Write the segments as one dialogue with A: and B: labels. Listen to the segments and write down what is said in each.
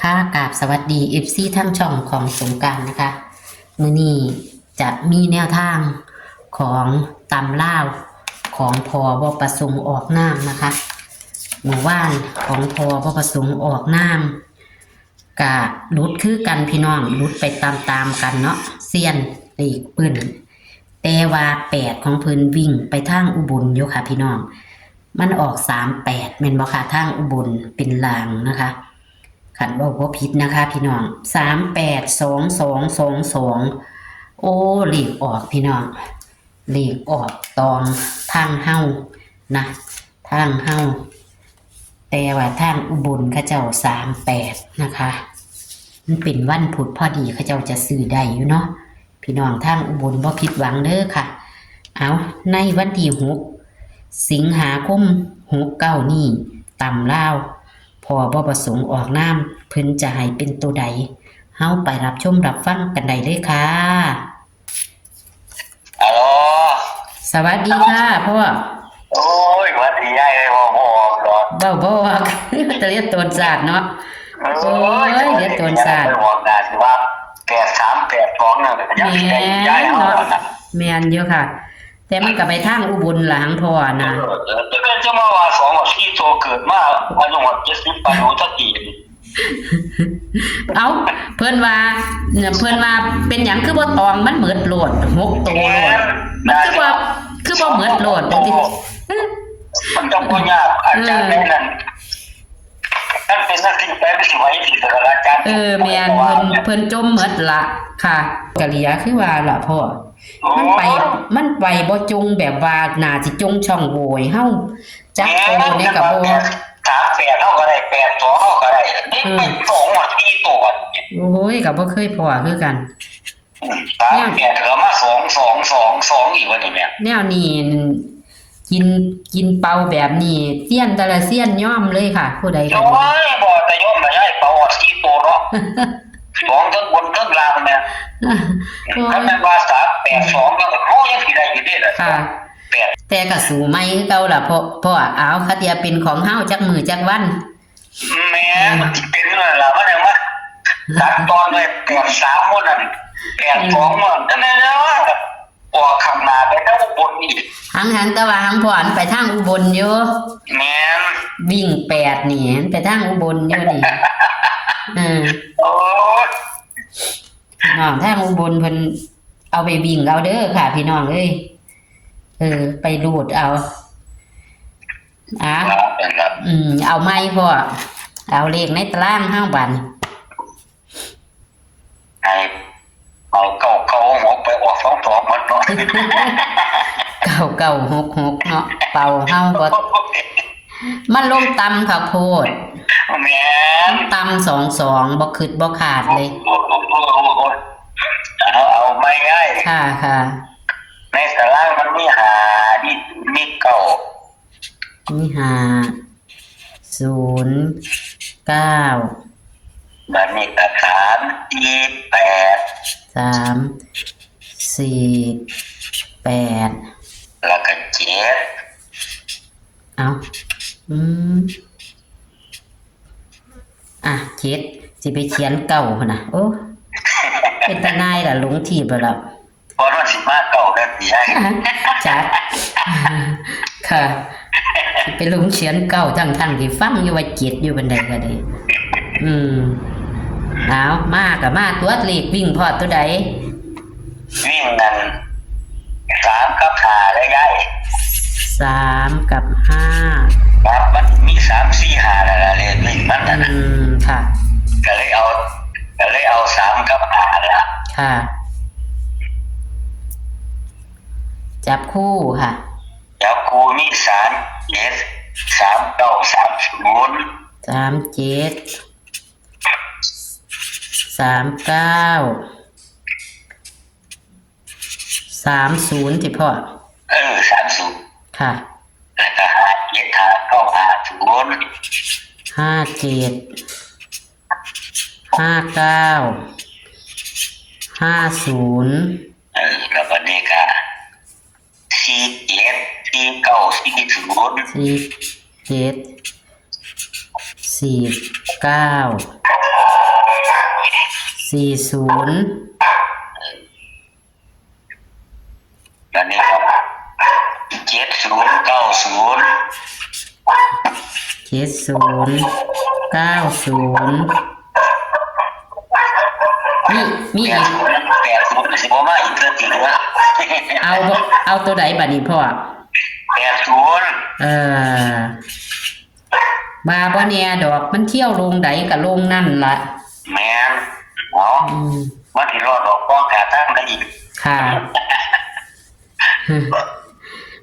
A: ค่ะกราบสวัสดีFCทั้งช่องของสงกรานต์นะคะมื้อนี้จะมีแนวทางของตำลาวของพบประสงค์ออกนามนะคะหมู่บ้านของพบประสงค์ออกนามกะลุดคือกันพี่น้องลุดไปตามๆกันเนาะเซียนเลขปื้นแต่ว่า8ของเพิ่นวิ่งไปทางอุบลอยู่ค่ะพี่น้องมันออก38แม่นบ่ค่ะทางอุบลเป็นลางนะคะขันบอกว่าผิดนะคะพี่น้อง382222โอ้เลขออกพี่น้องเลขออกตองทางเฮานะทางเฮาแต่ว่าทางอุบลเขาเจ้า38นะคะมันเป็นวันพุธพอดีเขาเจ้าจะซื้อได้อยู่เนาะพี่น้องทางอุบลบ่ผิดหวังเด้อค่ะเอาในวันที่6สิงหาคม69นี่ตำลาวพอบ่ประสงค์ออกนามเพิ่นจะให้เป็นตัวใดเฮาไปรับชมรับฟังกันได้เลยค่ะ
B: ฮัลโหล
A: สวัสดีค่ะพ่อ
B: โอ้ยวัดที่ใหญ่เลยบ่หรอก
A: เบ้าจะเรียกตนศาสตร์เนาะโอ้ยเรียกตนศาสตร์
B: บอกได้สิว่า8382นั่นก็ยังสิได้ใหญ่เนาะ
A: แม่นอยู่ค่ะแต่มันก็ไปทางอุบลหลังพ่อนะ
B: จะเป็นจะมาว่า2ว่า4โตเกิดมาอายุ70ปานโนตะกี้
A: เอ้าเพิ่นว่าเป็นหยังคือบ่ตองมันเหมือดโลด6ตัวโลดมันคือบ่เหมือดโลดจังซี่
B: มันต้องบ่ยากอาจารย์นั่นท่านเป็นนักที่แปลสิไว้ที่ตลาดอาจารย์
A: แม่นเพิ่นจมเหมือดละค่ะกะเหลียคือว่าล่ะพ่อมันไปบ่จงแบบว่าน่าสิจงช่องโหว่เฮาจักโตนี่ก็บ่
B: 38เฮาก็ได้82เฮาก็ได้นี่เป็น2ว่า4ตัว
A: โอ้ยก็บ่เคยพอคือกัน
B: 38ก็มา222อีกว่านี่แม่
A: แนวนี้กินเป่าแบบนี้เสี้ยนแต่ละเสี้ยนย่อมเลยค่ะผู้ใดก็
B: บ่แต่ย่อมไม่ได้เป่า4ตัวเนาะ2ทั้งบนทั้งล่างแม่ถ้าแม่นว่า382ก็โหยังสิได้อยู่เด้ล่ะ
A: ค่ะแต่ก็สู้ไม่คือเก่าล่ะพ่อเอาคัดอย่าเป็นของเฮาจักมื้อจักวัน
B: แม่มันสิเป็นนั่นล่ะมันยังว่าตัดตอนไว้83มื้อนั้น82มื้อนั่นแหละว่าออกข้างหน้าไปทางอุบลนี่
A: หังแต่ว่าหังพ่ออันไปทางอุบลอยู่
B: แม่น
A: วิ่ง8นี่ไปทางอุบลอยู่นี่
B: โอ้ย
A: น้องทางอุบลเพิ่นเอาไปวิ่งเอาเด้อค่ะพี่น้องเอ้ยไปรูดเอาเอาไม้พ่อเอาเลขในตารางเฮาบัด
B: เอาเก่าหกไปออก22หมดเนาะ
A: 9966เนาะเป่าเฮาบ่มันลงต่ำค่ะโพด
B: แม่น
A: ต่ำ22บ่คิดบ่ขาดเลย
B: เอาไม่ง่าย
A: ค่ะ
B: ในตารางมันมี5มี9
A: มี5 0 9
B: มันมีตะขาน8
A: 3 4 8
B: แล้วก็7
A: เอา7สิไปเขียนเก่าพุ่นน่ะโอ้เป็นตาหนายล่ะหลงทีบ่ล่ะ
B: เพราะมันสิมาเก่าแล้วสิ
A: จัดค่ะไปลงเขียนเก่าทั้งที่ฟังอยู่ว่า7อยู่บันไดก็ได้เอามาก็มาตัวเลขวิ่งพอตัวใด
B: วิ่งนั่น3กับ5ได้ง่าย
A: 3กับ5
B: ครับมันมี3 4 5นั่นล่ะเลขวิ่งมันนั่น
A: ค่ะ
B: ก็เลยเอา3กับ5ล่ะ
A: ค่ะจับคู่ค่ะ
B: จับคู่มี37 39 30
A: 37 39 30ที่พ่อ
B: 30
A: ค่ะ
B: แล้วก็57 59 50
A: 57 59 50
B: แล้วก็นี่ก็47 49 40
A: 47 49
B: อันนี้ครับ7090
A: มีอีก
B: 80สิบ่มาอีกเทื่อจริงนะ
A: เอาตัวใดบัดนี้พ่อ
B: 80
A: มาบ่แน่ดอกมันเที่ยวลงใดก็ลงนั่นล่ะ
B: แม่นเนาะมันสิรอดออกป้องกาตั้งได้อีก
A: ค่ะ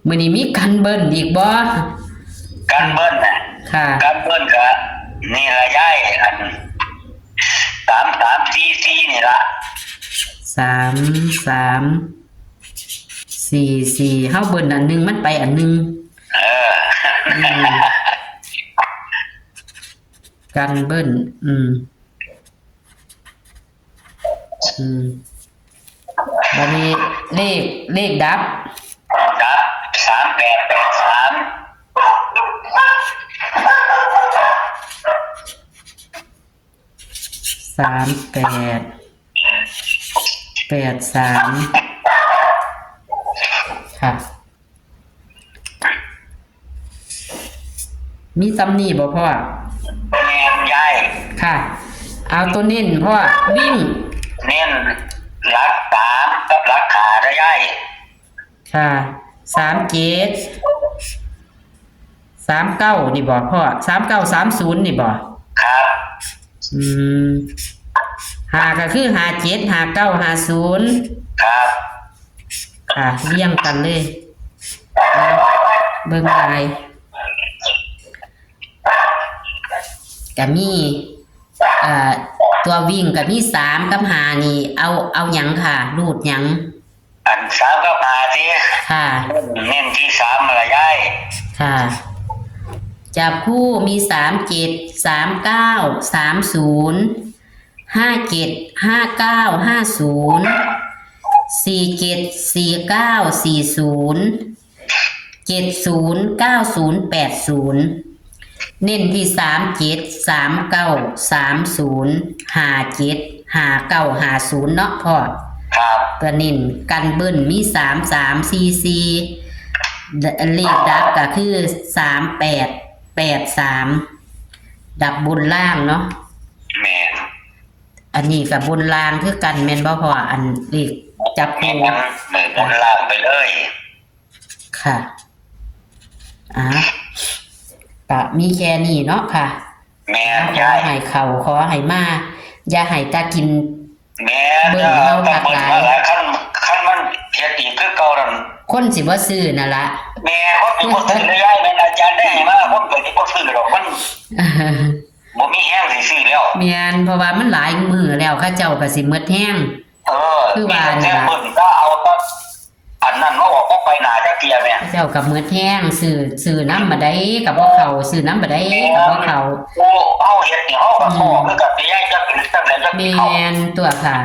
A: มื้อนี้มีกันเบิ้ลอีกบ่
B: การเบิ้ลน่ะ
A: ค่ะ
B: การเบิ้ลก็นี่ละย้ายอัน3344นี่ล่ะ
A: 3344เฮาเบิ้ลอันนึงมันไปอันนึงกันเบิ้ลบัดนี้เลขดับ
B: ครับ
A: 3883ค่ะมีตำหนิบ่พ่อ
B: แม่นย้าย
A: ค่ะ เอาตัวเน้นพ่อวิ่ง
B: เน้นหลัก3กับหลักขาได้ย้าย
A: ค่ะ39นี่บ่พ่อ3930นี่บ่
B: ครับ
A: หาก็คือ57 5950
B: ครับ
A: ค่ะเรียงกันเลยเบิ่งลายก็มีตัววิ่งก็มี3กับ5นี่เอาหยังค่ะรูดหยัง
B: อัน3กับ5ที่
A: ค่ะ
B: เน้นที่3ละย้าย
A: ค่ะจับคู่มี37 39 30 57 59 50 47 49 40 70 90 80เน้นที่37 39 30 57 59 50เนาะพ่อ
B: ครับ
A: ตัวเน้นกันเบิ้ลมี33 44เลขดับก็คือ3883ดับบนล่างเนาะ
B: แม่น
A: อันนี้กับบนล่างคือกันแม่นบ่พออันเลขจับ
B: แม่
A: คู่
B: นมือบนล่างไปเลย
A: ค่ะก็มีแค่นี้เนาะค่ะ
B: แม่น
A: ขอ
B: ย้าย
A: ให้เข้าขอให้มาอย่าให้ตากิน
B: แม่นเบิ่งมาหลายคันมันเฮ็ดอีกคือเก่านั่น
A: คนสิบ่ซื้อนั่นล่ะ
B: แม่คนที่บ่ซื้อเลยย้ายแม่นอาจารย์ได้ให้มาคนก็สิบ่ซื้อดอกมันบ่มีแฮงสิซื้อแล้ว
A: แม่นเพราะว่ามันหลายมื้อแล้วเขาเจ้าก็สิหมดแฮง คือว่า
B: แม่
A: น่ะ
B: เพิ่นก็เอาก็อันนั้นมาออกไปหน้าจักเที่ยแม่
A: เขาเจ้าก็หมดแฮงซื้อน้ำมาได้ก็บ่เข้าซื้อน้ำบ่ได้ก็บ่เข้า
B: โอ้เฮาเฮ็ดนี่เฮาก็ท้อคือกับย้ายจักเป็นจังได๋จัก
A: แม
B: เข้า
A: ่นตัวค่ะ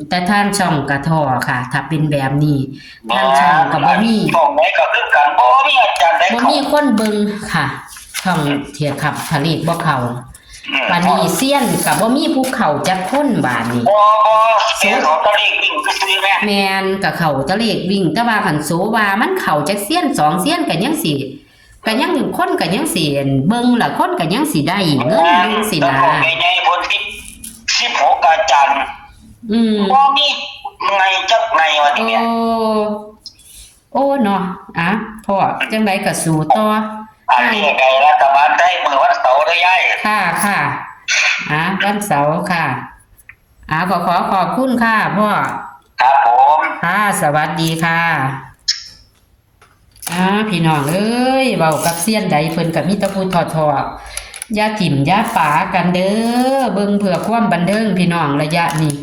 A: แต่ทางช่องกระทอค่ะ ถ้าเป็นแบบนี้ทางช่องก็บ่มี
B: ช่องไหนก็คือกันบ่มีอาจารย์ได้
A: บ่
B: เข้า
A: มีคนเบิ่งค่ะ ช่องเทียขับผลิตบ่เข้าบัดนี้เซียนก็บ่มีผู้เข้าจักคนบาดนี้
B: บ่เสียของตะลิงวิ่งซื้อแม่
A: แม่นก็เข้าตะเลขวิ่งแต่ว่าคันโสว่ามันเข้าจักเซียนสองเซียนก็ยังสิก็ยังคนก็ยังสิเบิ่งล่ะคนก็ยังสิได้เงินอยู่สินะ
B: ใหญ่ๆเพิ่น16อาจารย์บ่มีไงจักไงว่าที่เนี่ย
A: โอ้เนาะพ่อจังไดก็สู้ต่อ
B: อันนี้ไงรัฐบาลไทยมื้อวันเสาร์ได้ย้าย
A: ค่ะวันเสาร์ค่ะขอบคุณค่ะพ่อ
B: ครับผม
A: ค่ะสวัสดีค่ะพี่น้องเอ้ยเว้ากับเซียนใดเพิ่นก็มีแตะพูดทอๆอย่าถิ่มอย่าป๋ากันเด้อเบิ่งเพื่อความบันเทิงพี่น้องระยะนี้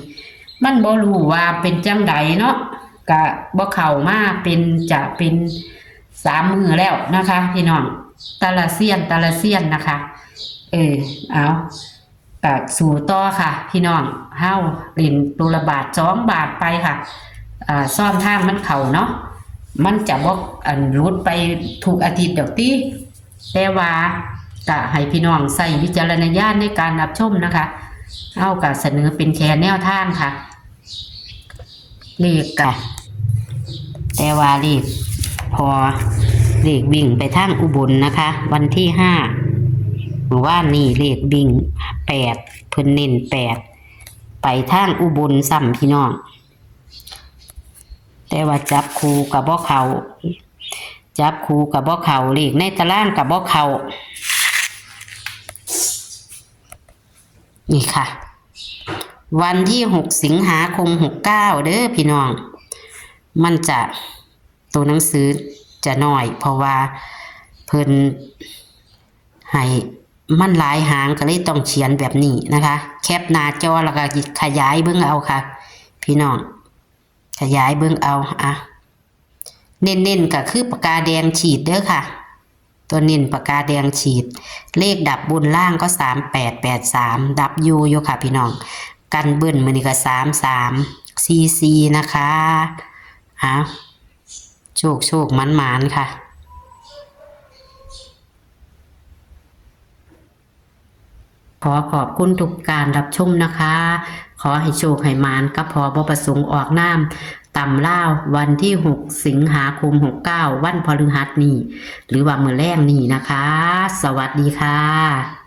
A: มันบ่รู้ว่าเป็นจังไดเนาะก็บ่เข้ามาจะเป็น3มื้อแล้วนะคะพี่น้องตะละเซียนนะคะเอาก็สู่ต่อค่ะพี่น้องเฮาเล่นตัวละบาท2บาทไปค่ะซ่อมทางมันเข้าเนาะมันจะบ่รุดไปทุกอาทิตย์ดอกติแต่ว่าก็ให้พี่น้องใส่วิจารณญาณในการรับชมนะคะ เอากับเสนอเป็นแค่แนวทางค่ะเลขกะแต่ว่าเลขพอเลขวิ่งไปทางอุบลนะคะ วันที่5ว่านี่เลขวิ่ง8เพิ่นเน้น8ไปทางอุบลซ้ำพี่น้องแต่ว่าจับคู่กับบ่เขาเลขในตารางกับบ่เขานี่ค่ะวันที่6 สิงหาคม 69เด้อพี่น้องมันจะตัวหนังสือจะน้อยเพราะว่าเพิ่นให้มันหลายหางก็เลยต้องเขียนแบบนี้นะคะแคปหน้าจอแล้วก็ขยายเบิ่งเอาค่ะพี่น้องขยายเบิ่งเอาเน้นๆก็คือปากกาแดงฉีดเด้อค่ะตัวเน้นปากกาแดงฉีดเลขดับบนล่างก็3883ดับอยู่ค่ะพี่น้องกันเบิ้ลมื้อนี้ก็3344นะคะโชคหมานๆค่ะขอขอบคุณทุกการรับชมนะคะขอให้โชคให้หมานกับพบประสงค์ออกนามตำล่าววันที่6 สิงหาคม 69วันพฤหัสนี้หรือว่ามื้อแรกนี้นะคะสวัสดีค่ะ